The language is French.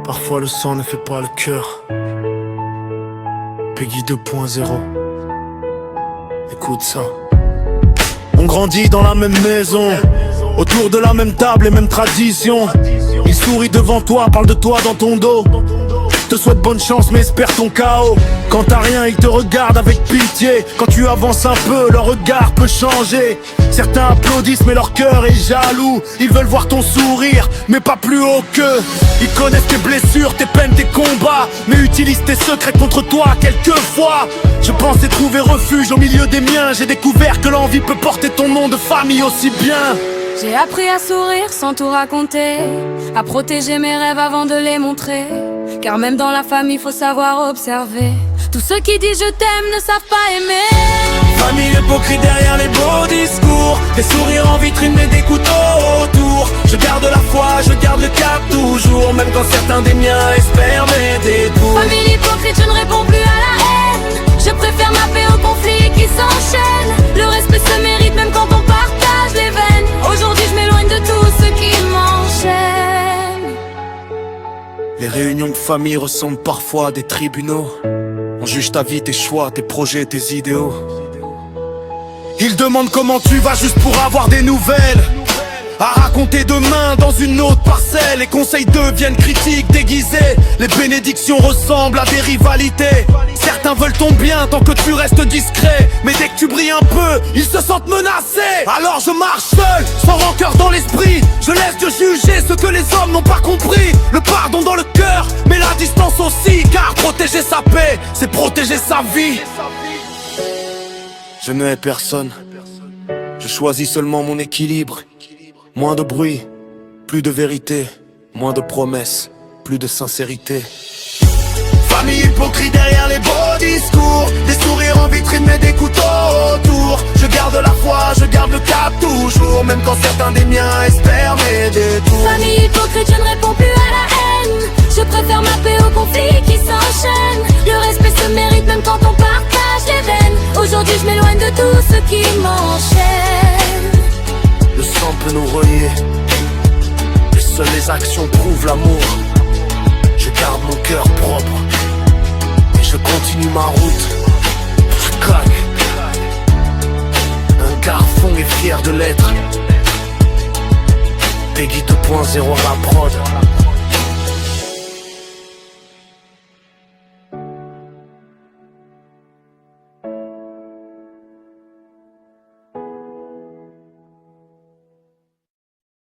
Parfois le sang ne fait pas le cœur. Peggy 2.0. Écoute ça. On grandit dans la même maison, autour de la même table et même tradition. Il sourit devant toi, parle de toi dans ton dos. Te souhaite bonne chance mais espère ton chaos. Quand t'as rien, ils te regardent avec pitié. Quand tu avances un peu, leur regard peut changer. Certains applaudissent mais leur cœur est jaloux. Ils veulent voir ton sourire, mais pas plus haut qu'eux. Ils connaissent tes blessures, tes peines, tes combats, mais utilisent tes secrets contre toi quelquefois. Je pensais trouver refuge au milieu des miens. J'ai découvert que l'envie peut porter ton nom de famille aussi bien. J'ai appris à sourire sans tout raconter, à protéger mes rêves avant de les montrer. Car même dans la famille, faut savoir observer. Tous ceux qui disent je t'aime ne savent pas aimer. Famille hypocrite derrière les beaux discours, des sourires en vitrine mais des couteaux autour. Je garde la foi, je garde le cap toujours, même quand certains des miens espèrent mes détours. Famille hypocrite, je ne réponds plus à la haine. Je préfère ma paix aux conflits qui s'enchaînent. Le respect se mérite même quand on partage les veines. Aujourd'hui je m'éloigne de tout ce qui m'enchaîne. Les réunions de famille ressemblent parfois à des tribunaux. On juge ta vie, tes choix, tes projets, tes idéaux. Ils demandent comment tu vas juste pour avoir des nouvelles, à raconter demain dans une autre parcelle. Les conseils deviennent critiques déguisées. Les bénédictions ressemblent à des rivalités. Certains veulent ton bien tant que tu restes discret, mais dès que tu brilles un peu, ils se sentent menacés. Alors je marche seul, sans rancœur dans l'esprit. Je laisse Dieu juger ce que les hommes n'ont pas compris. Le pardon dans le cœur, mais la distance aussi. Car protéger sa paix, c'est protéger sa vie. Je ne hais personne, je choisis seulement mon équilibre. Moins de bruit, plus de vérité. Moins de promesses, plus de sincérité. Famille hypocrite derrière les beaux discours, des sourires en vitrine mais des couteaux autour. Je garde la foi, je garde le cap toujours, même quand certains des miens espèrent mes détours. Famille hypocrite, je ne réponds plus à la haine. Je préfère ma paix aux conflits qui s'enchaînent. Le respect se mérite même quand on partage les veines. Aujourd'hui je m'éloigne de tout ce qui m'enchaîne. Le sang peut nous relier, mais seules les actions prouvent l'amour. Je garde mon cœur propre et je continue ma route. Je claque. Un garçon est fier de l'être. Peggy 2.0 à la prod.